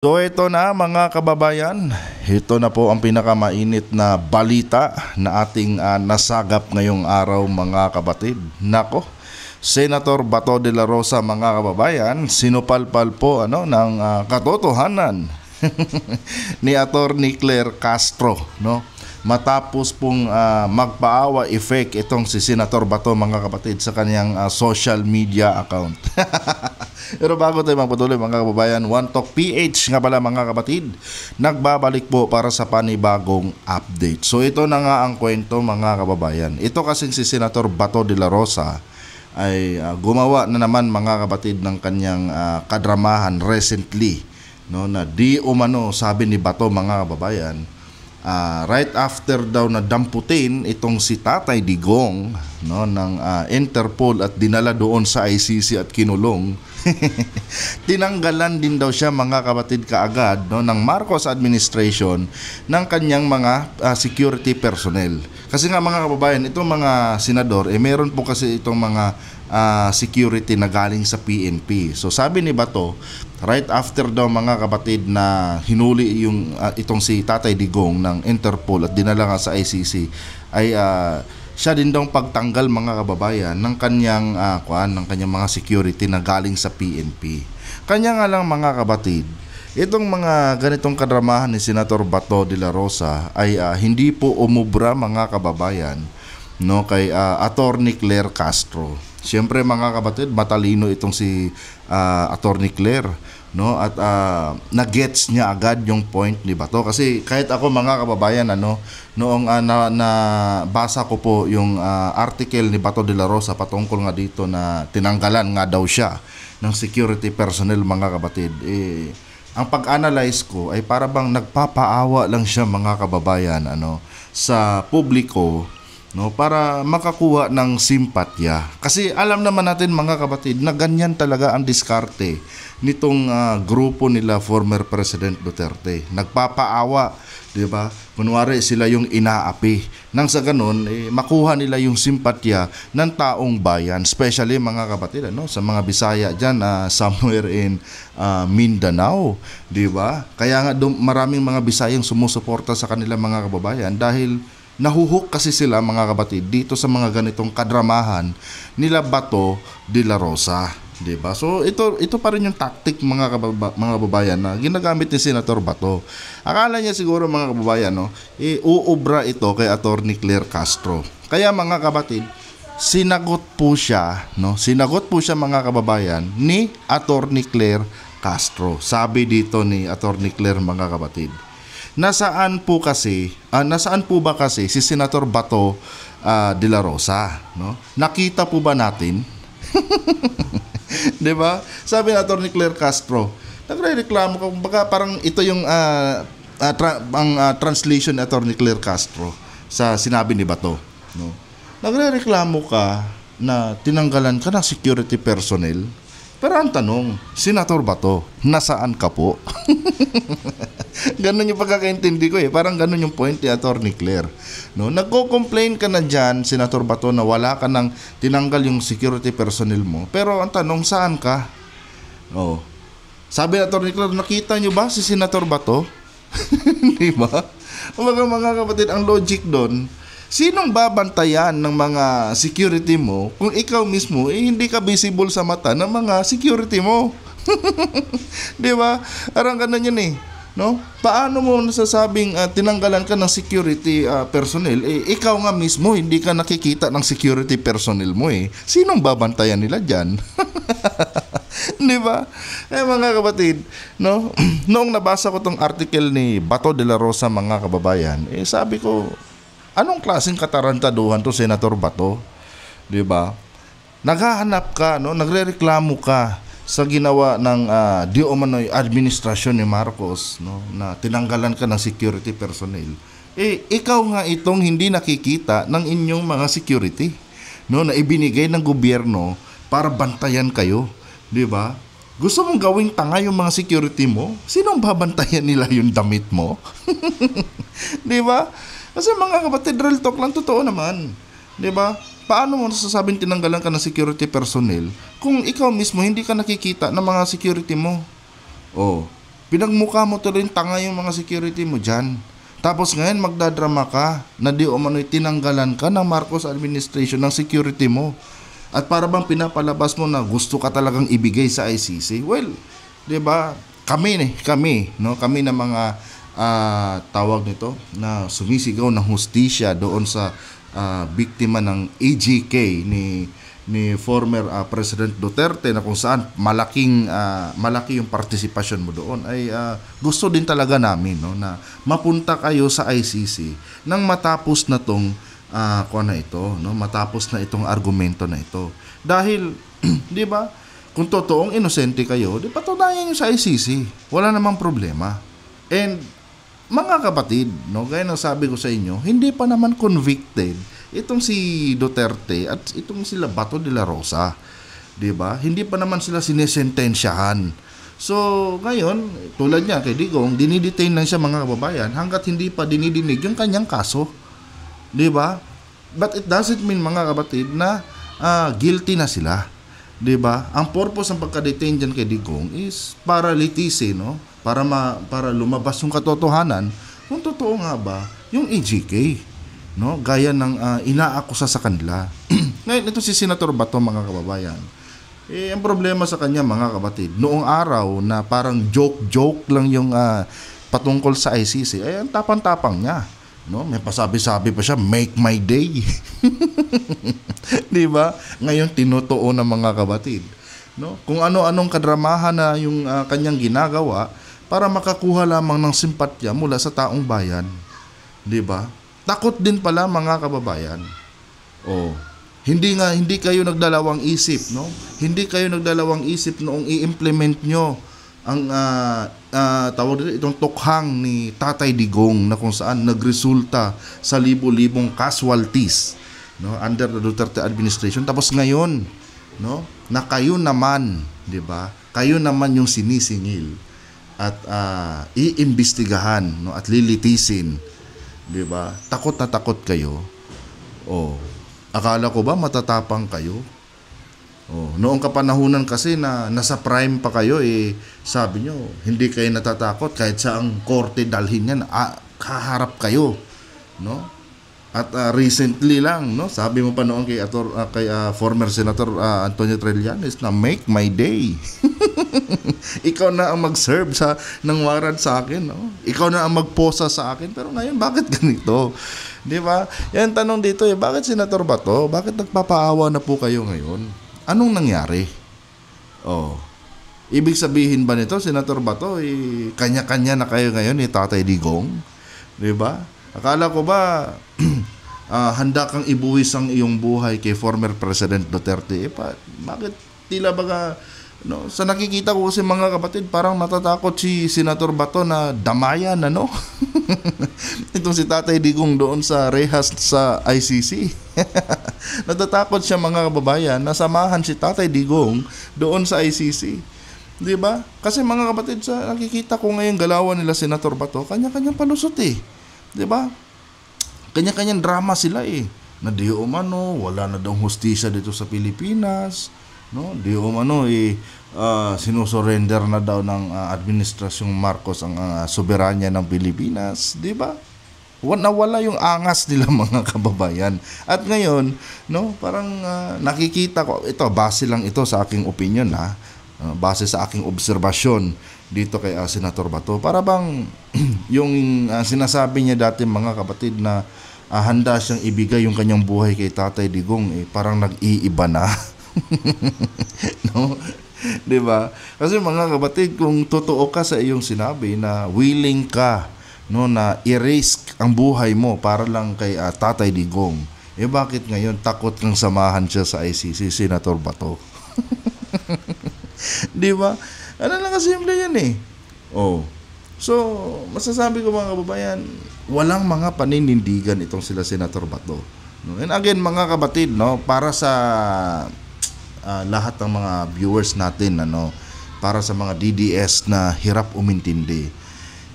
So ito na mga kababayan, ito na po ang pinakamainit na balita na ating nasagap ngayong araw mga kapatid. Nako, Senator Bato de la Rosa mga kababayan, sinupalpal po ng katotohanan ni Attorney Claire Castro, no? Matapos pong magpaawa effect itong si Senator Bato mga kapatid sa kanyang social media account. Pero bago tayo magpatuloy mga kababayan, One Talk PH nga pala mga kapatid, nagbabalik po para sa panibagong update. So ito na nga ang kwento mga kababayan. Ito kasing si Senator Bato de la Rosa ay gumawa na naman mga kapatid ng kanyang kadramahan recently, no, na di umano sabi ni Bato mga kababayan, right after daw na damputin itong si Tatay Digong, no, ng Interpol at dinala doon sa ICC at kinulong. Tinanggalan din daw siya mga kapatid kaagad, no, ng Marcos administration ng kanyang mga security personnel. Kasi nga mga kababayan, itong mga senador meron po kasi itong mga security na galing sa PNP. So sabi ni Bato, right after daw mga kapatid na hinuli yung itong si Tatay Digong ng Interpol at dinala nga sa ICC, ay siya din daw pagtanggal mga kababayan ng kanyang ng kanyang mga security na galing sa PNP. Kanya nga lang mga kapatid, itong mga ganitong kadramahan ni Senator Bato de la Rosa ay hindi po umubra mga kababayan, no, kay Attorney Claire Castro. Siyempre mga kapatid, matalino itong si Attorney Claire, no, at na-gets niya agad yung point ni Bato. Kasi kahit ako mga kababayan, noong nabasa ko po yung article ni Bato de la Rosa patungkol nga dito na tinanggalan nga daw siya ng security personnel mga kapatid, ang pag-analyze ko ay para bang nagpapaawa lang siya mga kababayan sa publiko, no, para makakuha ng simpatya. Kasi alam naman natin mga kapatid na ganyan talaga ang diskarte nitong grupo nila former President Duterte. Nagpapaawa, di ba? Kunwari sila yung inaapi. Nang sa ganun, makuha nila yung simpatya ng taong bayan, especially mga kapatid, sa mga Bisaya dyan, somewhere in Mindanao, di ba? Kaya nga maraming mga Bisayang sumusuporta sa kanila mga kababayan dahil nahuhuk kasi sila mga kapatid dito sa mga ganitong kadramahan nila Bato de la Rosa, di ba? So ito pa rin yung tactic mga kababayan na ginagamit ni Senator Bato. Akala niya siguro mga kababayan, uubra ito kay Attorney Claire Castro. Kaya mga kapatid, sinagot po siya mga kababayan ni Attorney Claire Castro. Sabi dito ni Attorney Claire mga kapatid, nasaan po ba kasi si Senator Bato de la Rosa, no? Nakita po ba natin? 'Di ba? Sabi ni Attorney Claire Castro, nagrereklamo ka, baka parang ito yung translation ni Attorney Claire Castro sa sinabi ni Bato, no? Nagrereklamo ka na tinanggalan ka ng security personnel. Pero ang tanong, Senator Bato, nasaan ka po? Ganun yung pagkakaintindi ko Parang ganun yung point ni Attorney Claire, no? Nagko-complain ka na dyan, Senator Bato, na wala ka nang tinanggal yung security personnel mo. Pero ang tanong, saan ka? Sabi ni Attorney Claire, nakita nyo ba si Senator Bato? Di ba? Mga kapatid, ang logic doon, sinong babantayan ng mga security mo kung ikaw mismo hindi ka visible sa mata ng mga security mo? Di ba? Parang ganun yun no? Paano mo nasasabing tinanggalan ka ng security personnel ikaw nga mismo hindi ka nakikita ng security personnel mo Sinong babantayan nila diyan? Di ba? Mga kapatid, no? Noong nabasa ko tong article ni Bato de la Rosa mga kababayan, sabi ko, anong klaseng katarantaduhan to Senator Bato? 'Di ba? Naghahanap ka, no, nagrereklamo ka sa ginawa ng di umano'y administrasyon ni Marcos, no, na tinanggalan ka ng security personnel. Ikaw nga itong hindi nakikita ng inyong mga security, no, na ibinigay ng gobyerno para bantayan kayo, 'di ba? Gusto mong gawing tanga yung mga security mo? Sinong babantayan nila yung damit mo? 'Di ba? Kasi mga kapatid, real talk lang, totoo naman. 'Di ba? Paano mo nasasabing tinanggalan ka ng security personnel kung ikaw mismo hindi ka nakikita ng mga security mo? Pinagmukha mo tuloy tanga yung mga security mo dyan. Tapos ngayon magdadrama ka na di umano'y tinanggalan ka ng Marcos administration ng security mo. At para bang pinapalabas mo na gusto ka talagang ibigay sa ICC? Well, 'di ba? Kami, no? Kami na mga tawag nito na sumisigaw ng hustisya doon sa biktima ng AGK ni former President Duterte, na kung saan malaki yung partisipasyon mo doon, ay gusto din talaga namin, no, na mapunta kayo sa ICC nang matapos na tong matapos na itong argumento na ito. Dahil 'di ba, kung totoong inosente kayo, di patunayan niyo sa ICC. Wala namang problema. And mga kapatid, no, gaya ng sabi ko sa inyo, hindi pa naman convicted itong si Duterte at itong sila Bato de la Rosa. 'Di ba? Hindi pa naman sila sinesentensyahan. So, ngayon, tulad niya kay Digong, dinidetain lang siya, mga kababayan, hangga't hindi pa dinidinig yung kanyang kaso. 'Di ba? But it doesn't mean, mga kapatid, na guilty na sila. 'Di ba? Ang purpose ng pagka-detain diyan kay Digong is para litisin, no? Para lumabas yung katotohanan kung totoo nga ba yung AGK, no? Gaya ng inaakusa sa kanila. Ngayon, ito si Senator Bato, mga kababayan. Ang problema sa kanya, mga kapatid, noong araw na parang joke lang yung patungkol sa ICC, ay ang tapang-tapang niya. No, may pasabi-sabi pa siya, make my day. 'Di ba? Ngayon tinutuon ng mga kapatid, no? Kung ano-anong kadramahan na yung kanyang ginagawa para makakuha lamang ng simpatya mula sa taong bayan. 'Di ba? Takot din pala, mga kababayan. Hindi kayo nagdalawang isip, no? Hindi kayo nagdalawang isip noong i-implement nyo ang tawag dito, itong tukhang ni Tatay Digong, na kung saan nagresulta sa libo-libong casualties, no, under the Duterte administration. Tapos ngayon, no, na kayo naman, 'di ba? Kayo naman yung sinisingil at iimbestigahan, no, at lilitisin, 'di ba? Takot na takot kayo. Akala ko ba matatapang kayo? Noong kapanahunan kasi na nasa prime pa kayo, sabi nyo, hindi kayo natatakot kahit saang korte dalhin yan, kaharap kayo, no? At recently lang, no, sabi mo pa noon kay former Senator Antonio Trillanes na make my day. Ikaw na ang mag-serve ng warrant sa akin, no? Ikaw na ang magposa sa akin. Pero ngayon, bakit ganito? 'Di ba? Yan tanong dito, bakit Senator Bato? Bakit nagpapaawa na po kayo ngayon? Anong nangyari? Ibig sabihin ba nito, Senator Bato, kanya-kanya na kayo ngayon ni Tatay Digong? 'Di ba? Akala ko ba handa kang ibuwis ang iyong buhay kay former President Duterte? Bakit tila baga, no, sa nakikita ko kasi, mga kapatid, parang natatakot si Senator Bato na damayan, ano? Itong si Tatay Digong doon sa rehas sa ICC. Natatakot siya, mga kababayan, na samahan si Tatay Digong doon sa ICC. 'Di ba? Kasi, mga kapatid, sa nakikita ko ngayon galawan nila Senator Bato, kanya-kanyang palusot 'Di ba? Kanya-kanyang drama sila Na di umano, wala na daw hustisya dito sa Pilipinas, no? Di umano sinusurrender na daw ng administrasyong Marcos ang soberanya ng Pilipinas, 'di ba? Nawala yung angas nila, mga kababayan. At ngayon, no, parang nakikita ko, ito base lang ito sa aking opinion, base sa aking obserbasyon dito kay Senator Bato. Para bang yung sinasabi niya dati, mga kapatid, na handa siyang ibigay yung kanyang buhay kay Tatay Digong, parang nag-iiba na. No? 'Di ba? Kasi, mga kapatid, kung totoo ka sa iyong sinabi na willing ka, no, na i-risk ang buhay mo para lang kay Tatay Digong, bakit ngayon takot kang samahan siya sa ICC, Senator Bato? 'Di ba? Ano lang kasimple yan So, masasabi ko, mga kababayan, walang mga paninindigan itong sila Senator Bato. No? And again, mga kapatid, no, para sa lahat ng mga viewers natin, para sa mga DDS na hirap umintindi,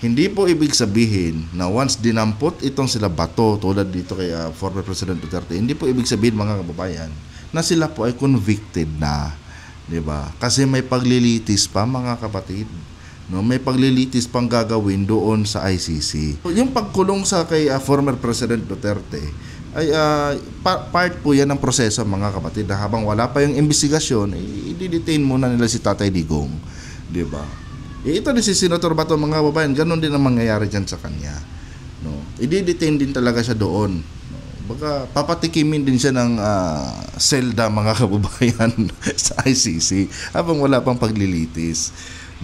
hindi po ibig sabihin na once dinampot itong sila Bato, tulad dito kay former President Duterte, hindi po ibig sabihin, mga kababayan, na sila po ay convicted na. 'Di ba? Kasi may paglilitis pa, mga kapatid. no, may paglilitis pang gagawin doon sa ICC. Yung pagkulong sa kay former President Duterte ay part po yan ng proseso, mga kapatid, na habang wala pa yung investigasyon, i-detain muna nila si Tatay Digong, di ba? Ito din si Senator Bato, mga babayan, ganun din ang mangyayari dyan sa kanya, no? I-detain din talaga siya doon, no? Baka papatikimin din siya ng selda, mga kababayan, sa ICC habang wala pang paglilitis,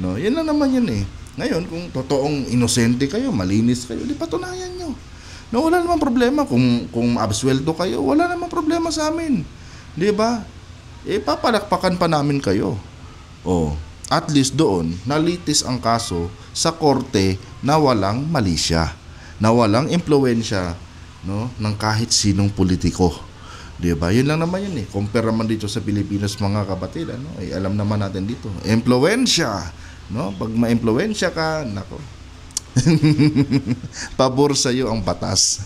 no? Yan lang naman yan eh. Ngayon, kung totoong inosente kayo, malinis kayo, di patunayan nyo. No, wala namang problema. Kung absuelto kayo, wala namang problema sa amin. Di ba? Papalakpakan pa namin kayo. Oh, at least doon, nalitis ang kaso sa korte na walang malisya, na walang impluwensya, no, ng kahit sinong politiko. Di ba? Yun lang naman yun eh. Compare naman dito sa Pilipinas, mga kapatid, ano? Alam naman natin dito. Impluwensya, no? Pag ma-impluwensya ka, nako. Pabor sa iyo ang batas.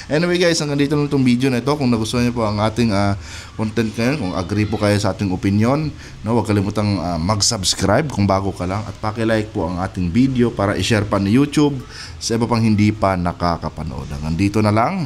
Anyway guys, hanggang dito lang itong video na ito. Kung nagustuhan niyo po ang ating content ngayon, kung agree po kayo sa ating opinion, no, huwag kalimutang mag-subscribe kung bago ka lang, at paki-like po ang ating video para i-share pa ni YouTube sa iba pang hindi pa nakakapanood. Hanggang dito na lang.